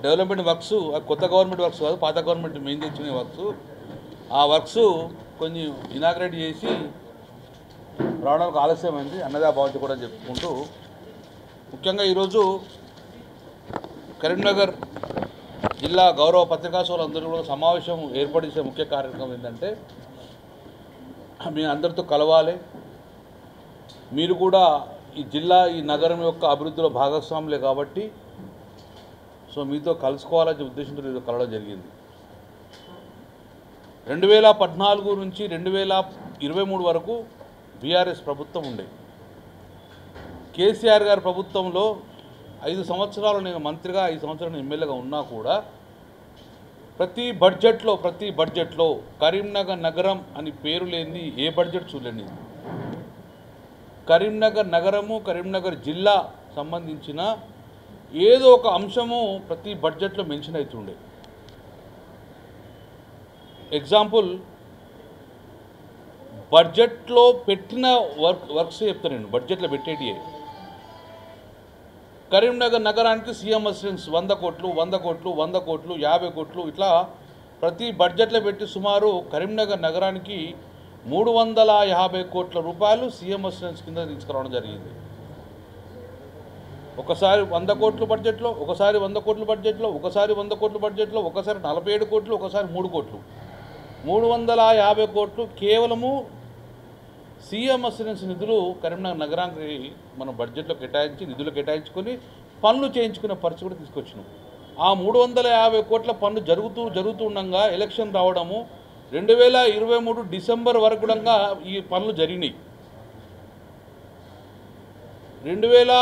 Development works కొత్త government works కాదు, పాత గవర్నమెంట్ మెయిన్ తెచ్చిన వర్క్స్. ఆ వర్క్స్ కొన్ని ఇనాగ్రేట్ చేసి రావడానికి ఆలస్యమైంది. అన్నదా భావించి కూడా చెప్పుకుంటూ ముఖ్యంగా ఈరోజు కరీంనగర్ జిల్లా గౌరవ పత్రికా సోదరులందరూ కూడా సమావేశం ఏర్పడిసే ముఖ్య కార్యక్రమం ఏంటంటే మీ అందరితో కలవాలి, మీరు కూడా ఈ జిల్లా ఈ నగరం యొక్క అభివృద్ధిలో భాగస్వాములే కాబట్టి సో మీతో కలుసుకోవాలనే ఉద్దేశంతో ఈరోజు కలవడం జరిగింది. 2014 నుంచి 2023 వరకు బీఆర్ఎస్ ప్రభుత్వం ఉండే. కేసీఆర్ గారి ప్రభుత్వంలో 5 సంవత్సరాలు నేను మంత్రిగా 5 సంవత్సరాలు ఎమ్మెల్యేగా ఉన్నా కూడా ప్రతి బడ్జెట్లో కరీంనగర్ నగరం అని పేరు లేని ఏ బడ్జెట్ చూడండి. కరీంనగర్ నగరము, కరీంనగర్ జిల్లా సంబంధించిన ఏదో ఒక అంశము ప్రతి బడ్జెట్లో మెన్షన్ అవుతుండే. ఎగ్జాంపుల్, బడ్జెట్లో పెట్టిన వర్క్స్ చెప్తాను నేను. బడ్జెట్లో పెట్టేటి కరీంనగర్ నగరానికి సీఎం అసిస్టెన్స్ 100 కోట్లు 100 కోట్లు 100 కోట్లు 50 కోట్లు ఇట్లా ప్రతి బడ్జెట్లో పెట్టి సుమారు కరీంనగర్ నగరానికి 350 కోట్ల రూపాయలు సీఎం అసిస్టెన్స్ కింద తీసుకురావడం జరిగింది. ఒకసారి 100 కోట్ల బడ్జెట్లో, ఒకసారి 100 కోట్ల బడ్జెట్లో, ఒకసారి 100 కోట్ల బడ్జెట్లో, ఒకసారి 47 కోట్లు, ఒకసారి 3 కోట్లు. 350 కోట్లు కేవలము సీఎం అసిస్టెన్స్ నిధులు కరీంనగర్ నగరానికి మనం బడ్జెట్లో కేటాయించి నిధులు కేటాయించుకొని పనులు చేయించుకునే పరిస్థితి కూడా తీసుకొచ్చినాం. ఆ 350 కోట్ల పనులు జరుగుతూ ఉండగా ఎలక్షన్ రావడము 2023 డిసెంబర్ వరకు కూడా ఈ పనులు జరిగినాయి. 2000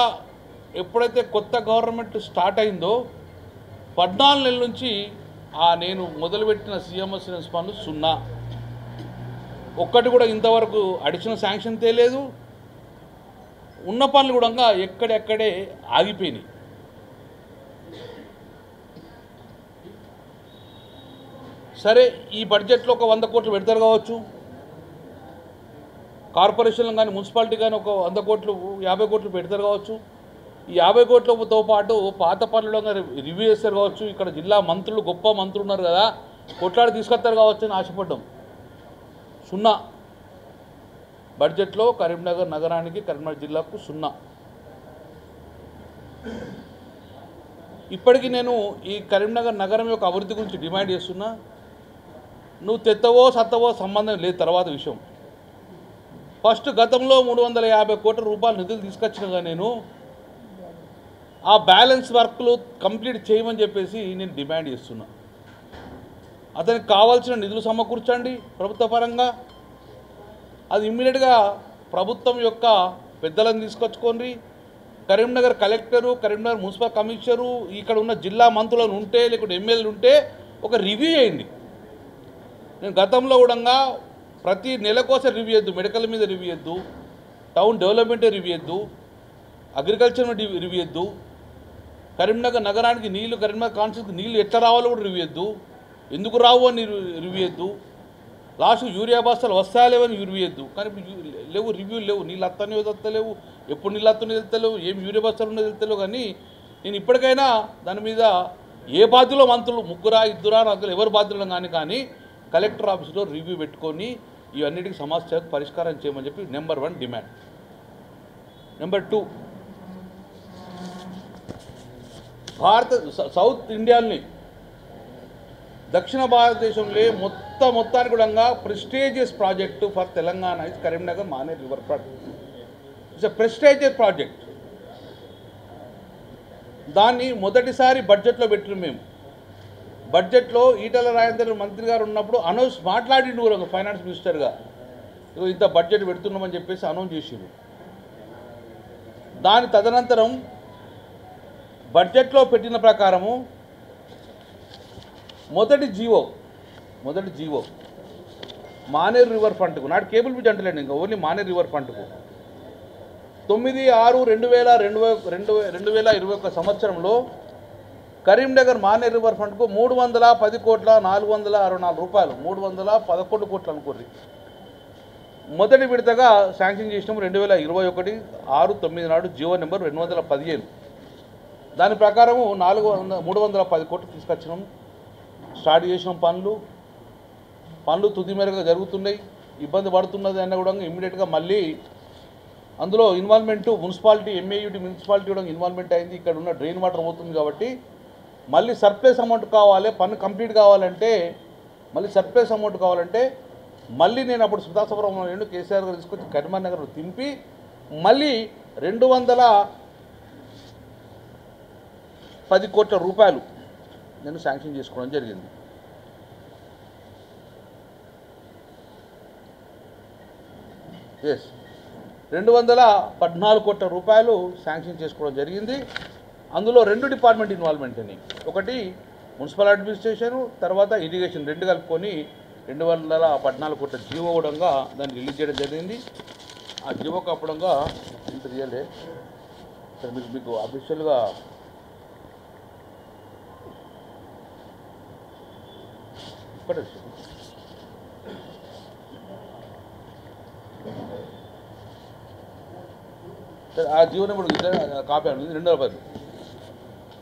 ఎప్పుడైతే కొత్త గవర్నమెంట్ స్టార్ట్ అయిందో 14 నెలల నుంచి నేను మొదలుపెట్టిన సీఎం అసిస్టెన్స్ పనులు 0. ఒక్కటి కూడా ఇంతవరకు అడిషనల్ శాంక్షన్ తేలేదు. ఉన్న పనులు కూడా ఎక్కడెక్కడే ఆగిపోయినాయి. సరే, ఈ బడ్జెట్లో ఒక 100 కోట్లు పెడతారు కావచ్చు, కార్పొరేషన్లు కానీ మున్సిపాలిటీ కానీ ఒక 100 కోట్లు 50 కోట్లు పెడతారు కావచ్చు. ఈ 50 కోట్లతో పాటు పాత పనులు రివ్యూ చేస్తారు కావచ్చు. ఇక్కడ జిల్లా మంత్రులు గొప్ప మంత్రులు ఉన్నారు కదా, కొట్లాడి తీసుకొస్తారు కావచ్చు అని ఆశపడ్డాం. 0 బడ్జెట్లో కరీంనగర్ నగరానికి, కరీంనగర్ జిల్లాకు 0. ఇప్పటికీ నేను ఈ కరీంనగర్ నగరం యొక్క అభివృద్ధి గురించి డిమాండ్ చేస్తున్నా. నువ్వు తెత్తవో సత్తవో సంబంధం లేదు, తర్వాత విషయం. ఫస్ట్ గతంలో 350 కోట్ల రూపాయల నిధులు తీసుకొచ్చినగా నేను ఆ బ్యాలెన్స్ వర్క్లు కంప్లీట్ చేయమని చెప్పేసి నేను డిమాండ్ చేస్తున్నా. అతనికి కావాల్సిన నిధులు సమకూర్చండి ప్రభుత్వ పరంగా. అది ఇమ్మీడియట్గా ప్రభుత్వం యొక్క పెద్దలను తీసుకొచ్చుకోండి. Karimnagar collector, Karimnagar municipal commissioner, ఇక్కడ ఉన్న జిల్లా మంత్రులను ఉంటే లేకుంటే ఎమ్మెల్యేలు ఉంటే ఒక రివ్యూ చేయండి. నేను గతంలో కూడా ప్రతి నెలకోసం రివ్యూ చేద్దు, మెడికల్ మీద రివ్యూ చేద్దు, టౌన్ డెవలప్మెంట్ రివ్యూ చేద్దు, అగ్రికల్చర్ మీద రివ్యూ చేద్దు, కరీంనగర్ నగరానికి నీళ్లు, కరీంనగర్ కాన్స్టిట్యూన్సీకి నీళ్లు ఎట్లా రావాలో కూడా రివ్యూ చేద్దు, ఎందుకు రావు అని రివ్యూ చేద్దు, లాస్ట్ యూరియా బస్తాలు వస్తాయా లేవని రివ్యూ చేద్దు. కానీ లేవు, రివ్యూలు లేవు. నీళ్ళు అత్తనే వస్తలేవు, ఎప్పుడు నీళ్ళు అత్తనే వెళ్తలేవు, ఏం యూరియా బస్తాలు ఉన్నది వెళ్తలేవు. కానీ నేను ఇప్పటికైనా దాని మీద ఏ బాధ్యులో మంత్రులు 3 2 4 ఎవరు బాధ్యులు కానీ కలెక్టర్ ఆఫీసులో రివ్యూ పెట్టుకొని ఇవన్నిటికీ సమస్యకు పరిష్కారం చేయమని చెప్పి నెంబర్ 1 డిమాండ్. నెంబర్ 2, సౌత్ ఇండియాని, దక్షిణ భారతదేశంలో మొత్తానికి కూడా prestigious project for Telangana is Karimnagar Maner river front. It's a prestigious project. దాన్ని మొదటిసారి బడ్జెట్లో పెట్టిన మేము. బడ్జెట్లో ఈటల రాజేందర్ మంత్రి గారు ఉన్నప్పుడు అనౌన్స్ మాట్లాడిండు కూడా ఫైనాన్స్ మినిస్టర్గా, ఇంత బడ్జెట్ పెడుతున్నామని చెప్పేసి అనౌన్స్ చేసిండు. దాని తదనంతరం బడ్జెట్లో పెట్టిన ప్రకారము మొదటి జీవో మానేర్ రివర్ ఫ్రంట్కు, నాటి కేబుల్ బ్రిడ్జ్ అంటలేండి, ఇంకా ఓన్లీ మానేర్ రివర్ ఫ్రంట్కు 9/6/2021 సంవత్సరంలో కరీంనగర్ మానేర్ రివర్ ఫ్రంట్కు 310 కోట్ల 464 రూపాయలు, 311 కోట్లు అనుకోండి. మొదటి విడతగా శాంక్షన్ చేసినాము 2021 6/9 నాడు జీవో నెంబర్ 215. దాని ప్రకారము 310 కోట్లు తీసుకొచ్చినాం, స్టార్ట్ చేసినాం. పనులు తుది మేరగా జరుగుతున్నాయి. ఇబ్బంది పడుతున్నది అన్న కూడా ఇమ్మీడియట్గా మళ్ళీ అందులో ఇన్వాల్వ్మెంటు మున్సిపాలిటీ ఎంఏయుడి మున్సిపాలిటీ కూడా ఇన్వాల్వ్మెంట్ అయింది. ఇక్కడ ఉన్న డ్రైన్ వాటర్ పోతుంది కాబట్టి మళ్ళీ సర్ప్లస్ అమౌంట్ కావాలి, పన్ను కంప్లీట్ కావాలంటే మళ్ళీ నేను అప్పుడు సుధాసుబ్రహ్మణ్యం కేసీఆర్ గారు తీసుకొచ్చి కరీంనగర్ తింపి మళ్ళీ 210 కోట్ల రూపాయలు నేను శాంక్షన్ చేసుకోవడం జరిగింది. ఎస్, 214 కోట్ల రూపాయలు శాంక్షన్ చేసుకోవడం జరిగింది. అందులో 2 డిపార్ట్మెంట్ ఇన్వాల్వ్మెంట్ అని, ఒకటి మున్సిపల్ అడ్మినిస్ట్రేషన్, తర్వాత ఇరిగేషన్, 2 కలుపుకొని 214 కోట్ల జీవో కూడా దాన్ని రిలీజ్ చేయడం జరిగింది. ఆ జీవో కప్పడంగా ఇంత రియలే సార్ మీకు అఫీషియల్గా ఇక్కడ ఆ జీవో నెంబర్ కాపీ అనేది 2010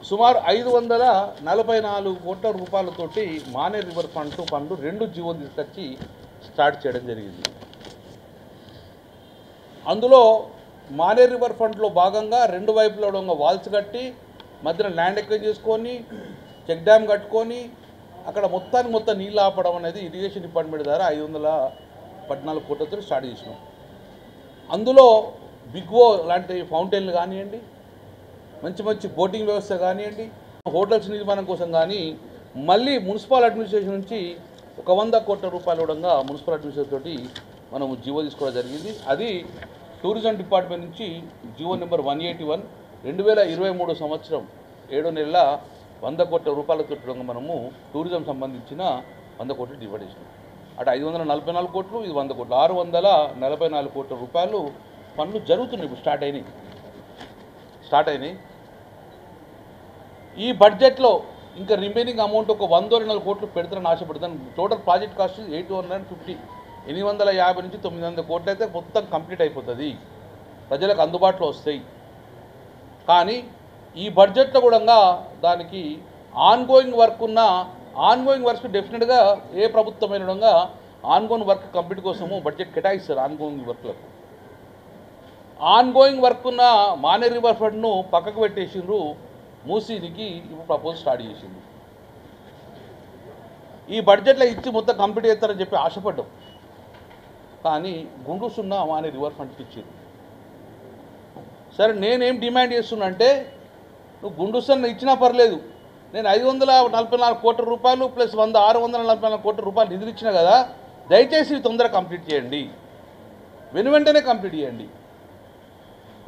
సుమారు 544 కోట్ల రూపాయలతోటి మానేర్ రివర్ ఫండ్ పనులు 2 జీవోలు తీసుకొచ్చి స్టార్ట్ చేయడం జరిగింది. అందులో మానేర్ రివర్ ఫండ్లో భాగంగా 2 వైపులో వాల్స్ కట్టి మధ్యన ల్యాండ్ ఎక్వైర్ చేసుకొని చెక్ డ్యామ్ కట్టుకొని అక్కడ మొత్తం నీళ్ళు ఆపడం అనేది ఇరిగేషన్ డిపార్ట్మెంట్ ద్వారా 514 కోట్లతో స్టార్ట్ చేసినాం. అందులో బిగ్వో లాంటి ఫౌంటైన్లు కానివ్వండి, మంచి బోటింగ్ వ్యవస్థ కానివ్వండి, హోటల్స్ నిర్మాణం కోసం కానీ మళ్ళీ మున్సిపల్ అడ్మినిస్ట్రేషన్ నుంచి 100 కోట్ల రూపాయలు కూడా మున్సిపల్ అడ్మినిస్ట్రేషన్ తోటి మనం జీవో తీసుకోవడం జరిగింది. అది టూరిజం డిపార్ట్మెంట్ నుంచి జీవో నెంబర్ 181 2023 సంవత్సరం 7వ నెల 100 కోట్ల రూపాయలతో మనము టూరిజం సంబంధించిన 100 కోట్లు డివైడ్ చేసినాం. అటు 544 కోట్లు, ఇది 100 కోట్లు, 644 కోట్ల రూపాయలు పనులు జరుగుతున్నాయి. ఇప్పుడు స్టార్ట్ అయినాయి. ఈ బడ్జెట్లో ఇంకా రిమైనింగ్ అమౌంట్ ఒక 104 కోట్లు పెడతారని ఆశపడతాను. టోటల్ ప్రాజెక్ట్ కాస్ట్ 850 నుంచి 900 కోట్లు అయితే మొత్తం కంప్లీట్ అయిపోతుంది, ప్రజలకు అందుబాటులో వస్తాయి. కానీ ఈ బడ్జెట్లో కూడా దానికి ఆన్గోయింగ్ వర్క్ డెఫినెట్గా ఏ ప్రభుత్వమైన ఆన్గోయింగ్ వర్క్ కంప్లీట్ కోసము బడ్జెట్ కేటాయిస్తారు. ఆన్గోయింగ్ వర్క్ ఉన్న మానేర్ రివర్ ఫండ్ను పక్కకు పెట్టేసిండ్రు, మూసీనికి ఇప్పుడు ప్రపోజల్ స్టార్ట్ చేసింది. ఈ బడ్జెట్లో ఇచ్చి మొత్తం కంప్లీట్ చేస్తారని చెప్పి ఆశపడ్డాం, కానీ గుండుసున్న మానేర్ రివర్ ఫండ్కి ఇచ్చింది. సరే, నేనేం డిమాండ్ చేస్తున్నా అంటే, నువ్వు గుండుసన్న ఇచ్చినా పర్లేదు, నేను 544 కోట్ల రూపాయలు ప్లస్ 644 కోట్ల రూపాయలు నిధులు ఇచ్చినా కదా, దయచేసి తొందరగా కంప్లీట్ చేయండి, వెంటనే కంప్లీట్ చేయండి.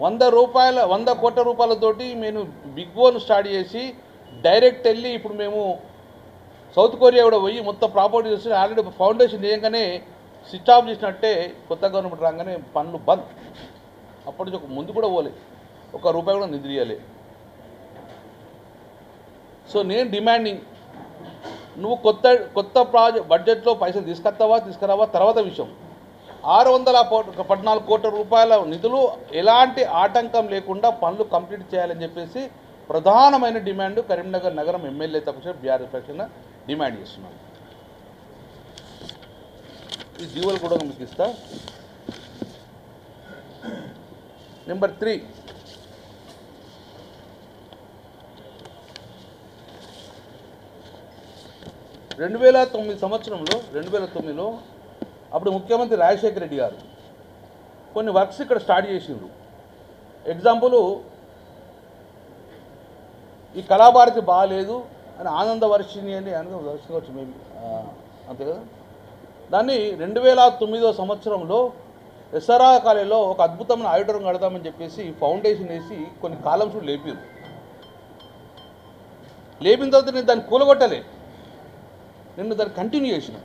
100 కోట్ల రూపాయలతోటి నేను బిగ్వోను స్టార్ట్ చేసి డైరెక్ట్ వెళ్ళి ఇప్పుడు మేము సౌత్ కొరియా కూడా పోయి మొత్తం ప్రాపర్టీ చేసి ఆల్రెడీ ఫౌండేషన్ చేయగానే స్విచ్ ఆఫ్ చేసినట్టే కొత్త గవర్నమెంట్ రాగానే పనులు బంద్. అప్పటి నుంచి ముందు కూడా పోలే, 1 రూపాయి కూడా నిధులు ఇవ్వలే. సో నేను డిమాండింగ్, నువ్వు కొత్త బడ్జెట్లో పైసలు తీసుకురావా తర్వాత విషయం. 614 కోట్ల రూపాయల నిధులు ఎలాంటి ఆటంకం లేకుండా పనులు కంప్లీట్ చేయాలని చెప్పేసి ప్రధానమైన డిమాండ్ కరీంనగర్ నగరం ఎమ్మెల్యే తరపున బీఆర్ఎస్ పక్షాన డిమాండ్ చేస్తున్నాను. ఈ జీవోలు కూడా మీకు ఇస్తా. నెంబర్ 3, సంవత్సరంలో 2009లో అప్పుడు ముఖ్యమంత్రి రాజశేఖర రెడ్డి గారు కొన్ని వర్క్స్ ఇక్కడ స్టార్ట్ చేసిండ్రు. ఎగ్జాంపుల్, ఈ కళాభారతి బాగాలేదు అని ఆనందవర్షిణి వర్షిని మేబీ అంతే కదా, దాన్ని 2009 సంవత్సరంలో ఎస్ఆర్ఆ కాలేజీలో ఒక అద్భుతమైన ఆడిటోరియం కడదామని చెప్పేసి ఫౌండేషన్ వేసి కొన్ని కాలమ్స్ లేపిన తర్వాత నేను దాన్ని కూలగొట్టలే, నిన్ను దాన్ని కంటిన్యూ చేసిన.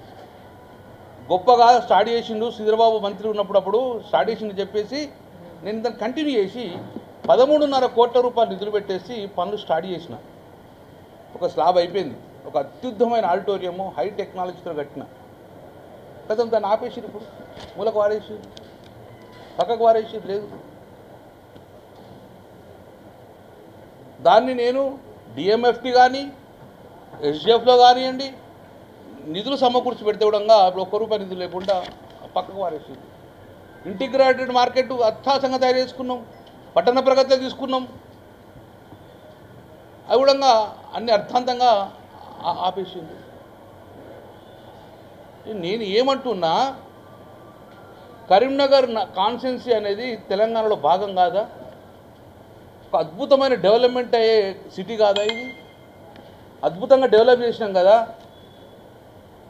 గొప్పగా స్టార్ట్ చేసిండు శ్రీధరబాబు మంత్రి ఉన్నప్పుడు స్టార్ట్ చేసిండు చెప్పేసి నేను దాన్ని కంటిన్యూ చేసి 13.5 కోట్ల రూపాయలు నిధులు పెట్టేసి పనులు స్టార్ట్ చేసిన. ఒక స్లాబ్ అయిపోయింది, ఒక అత్యుత్తమైన ఆడిటోరియము హై టెక్నాలజీతో కట్టిన. కదా దాన్ని ఆపేసి ఇప్పుడు మూలకు వాడేసి పక్కకు వారేసి లేదు. దాన్ని నేను డిఎంఎఫ్టీ కానీ ఎస్డిఎఫ్లో కానివ్వండి నిధులు సమకూర్చి పెడితే కూడా ఇప్పుడు ₹1 నిధులు లేకుండా పక్కకు వారేసింది. ఇంటిగ్రేటెడ్ మార్కెట్ అత్యాసంగా తయారు చేసుకున్నాం, పట్టణ ప్రగతిలో తీసుకున్నాం, అవి కూడా అన్ని అర్థాంతంగా ఆపేసింది. నేను ఏమంటున్నా, కరీంనగర్ కాన్స్టిట్యున్సీ అనేది తెలంగాణలో భాగం కాదా? ఒక అద్భుతమైన డెవలప్మెంట్ అయ్యే సిటీ కాదా ఇది? అద్భుతంగా డెవలప్ చేసినాం కదా.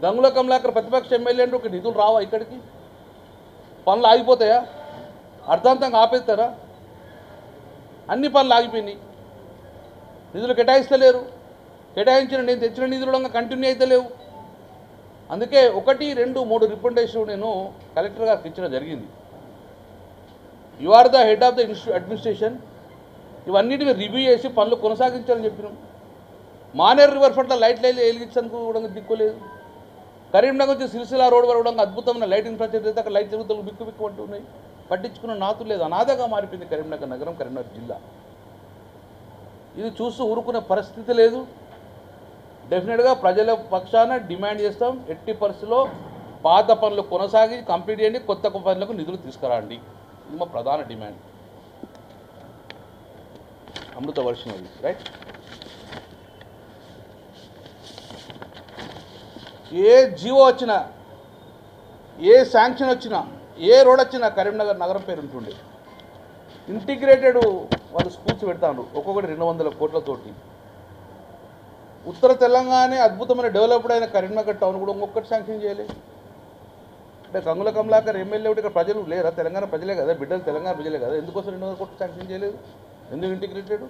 గంగుల కమలాకర్ ప్రతిపక్ష ఎమ్మెల్యే అంటే ఒక నిధులు రావా ఇక్కడికి? పనులు ఆగిపోతాయా? అర్థాంతంగా ఆపేస్తారా? అన్ని పనులు ఆగిపోయినాయి, నిధులు కేటాయిస్తలేరు. కేటాయించిన నేను తెచ్చిన నిధులు కంటిన్యూ అయితే లేవు. అందుకే 1, 2, 3 రికమెండేషన్ నేను కలెక్టర్ గారికి ఇచ్చడం జరిగింది. You are the head of the administration, ఇవన్నిటిని రివ్యూ చేసి పనులు కొనసాగించాలని చెప్పినాం. మానేరు రివర్ ఫ్రంట్లో లైట్లు వెలిగించడానికి కూడా దిక్కులేదు. కరీంనగర్ నుంచి సిరిసిల్ల రోడ్ వరకు కూడా అద్భుతమైన లైట్ ఇన్ఫ్రాస్ట్రక్చర్ అయితే అక్కడ లైట్ తిరుగుతూ బిక్కు బిక్కు అంటున్నాయి. పట్టించుకున్న నాతు లేదు, అనాథగా మారిపోయింది కరీంనగర్ నగరం, కరీంనగర్ జిల్లా. ఇది చూస్తూ ఊరుకునే పరిస్థితి లేదు. డెఫినెట్గా ప్రజల పక్షాన డిమాండ్ చేస్తాం, ఎట్టి పరిస్థితుల్లో పాత పనులు కొనసాగి కంప్లీట్ చేయండి, కొత్త పనులకు నిధులు తీసుకురండి. ఇది మా ప్రధాన డిమాండ్. అమృత వర్షం అది రైట్. ఏ జీవో వచ్చినా, ఏ శాంక్షన్ వచ్చినా, ఏ రోడ్ వచ్చినా కరీంనగర్ నగరం పేరు ఉంటుండే. ఇంటిగ్రేటెడ్ వాళ్ళు స్కూల్స్ పెడతారు, ఒక్కొక్కటి 200 కోట్లతోటి. ఉత్తర తెలంగాణ అద్భుతమైన డెవలప్డ్ అయిన కరీంనగర్ టౌన్ కూడా ఇంకొకటి శాంక్షన్ చేయలేదు. అంటే గంగుల కమలాకర్ ఎమ్మెల్యే ఒకటి ఇక్కడ ప్రజలు లేరా? తెలంగాణ ప్రజలే కదా, బిడ్డలు తెలంగాణ ప్రజలే కదా. ఎందుకోసం 200 కోట్లు శాంక్షన్ చేయలేదు? ఎందుకు ఇంటిగ్రేటెడ్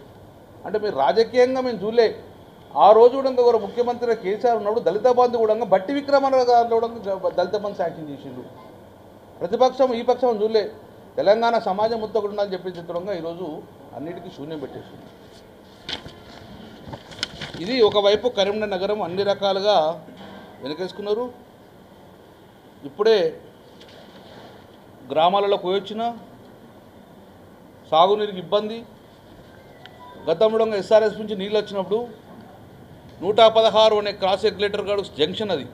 అంటే మీరు రాజకీయంగా మేము చూడలే. ఆ రోజు కూడా ఒక ముఖ్యమంత్రి కేసీఆర్ ఉన్నప్పుడు దళిత బంధు కూడా బట్టి విక్రమార్క గారు కూడా దళిత బంధు శాంక్షన్ చేసిండు. ప్రతిపక్షం ఈ పక్షం చూడలే. తెలంగాణ సమాజం మొత్తం ఒకటి ఉండాలని చెప్పి చిత్రంగా ఈరోజు అన్నిటికీ శూన్యం పెట్టేసింది. ఇది ఒకవైపు కరీంనగర్ నగరం అన్ని రకాలుగా వెనకేసుకున్నారు. ఇప్పుడే గ్రామాలలో పోయొచ్చిన సాగునీరుకి ఇబ్బంది. గతంలో ఎస్ఆర్ఎస్ నుంచి నీళ్ళు వచ్చినప్పుడు 116 అనే క్రాస్ రెగ్యులేటర్ గాడు జంక్షన్, అది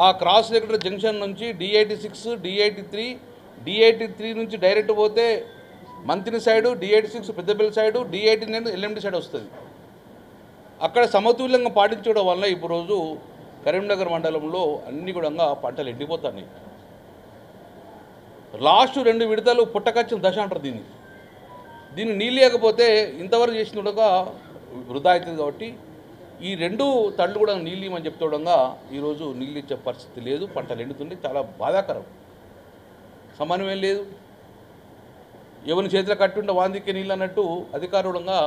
ఆ క్రాస్ రెగ్యులేటర్ జంక్షన్ నుంచి D86, D83, D83 నుంచి డైరెక్ట్ పోతే Manthani side, D86 Peddapalli side, D89 LMD side వస్తుంది. అక్కడ సమతుల్యంగా పాటించడం వల్ల ఇప్పుడు రోజు కరీంనగర్ మండలంలో అన్ని కూడా పంటలు ఎండిపోతాయి. లాస్ట్ 2 విడతలు పుట్టకచ్చిన దశ అంటారు దీన్ని నీళ్ళు లేకపోతే ఇంతవరకు చేసిన కూడా వృధా అవుతుంది. కాబట్టి ఈ 2 తళ్ళు కూడా నీళ్ళు ఇవ్వమని చెప్తుండగా ఈరోజు నీళ్ళు ఇచ్చే పరిస్థితి లేదు, పంటలు ఎండుతుంది. చాలా బాధాకరం, సమన్వయం లేదు. ఎవరి చేతిలో కట్టుంటే వాందికే నీళ్ళు అన్నట్టు అధికారులంగా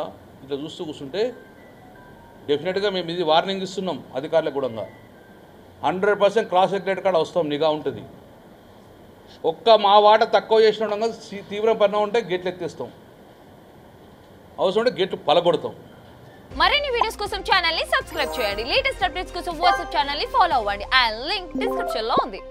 ఇట్లా చూస్తూ కూర్చుంటే డెఫినెట్గా మేము ఇది వార్నింగ్ ఇస్తున్నాం అధికారులకు కూడా. 100% క్రాస్ రెగ్యులేటర్ కాడ వస్తాం, నిఘా ఉంటుంది. ఒక్క మా వాట తక్కువ చేసిన తీవ్ర పరిణామం ఉంటే గేట్లు ఎత్తేస్తాం, అవసరం ఉంటే గేట్లు పలగొడతాం. మరిన్ని వీడియోస్ కోసం ఛానల్ ని సబ్స్క్రైబ్ చేయండి. లేటెస్ట్ అప్డేట్స్ కోసం వాట్సాప్ ఛానల్ ని ఫాలో అవ్వండి. ఆ లింక్ డిస్క్రిప్షన్ లో ఉంది.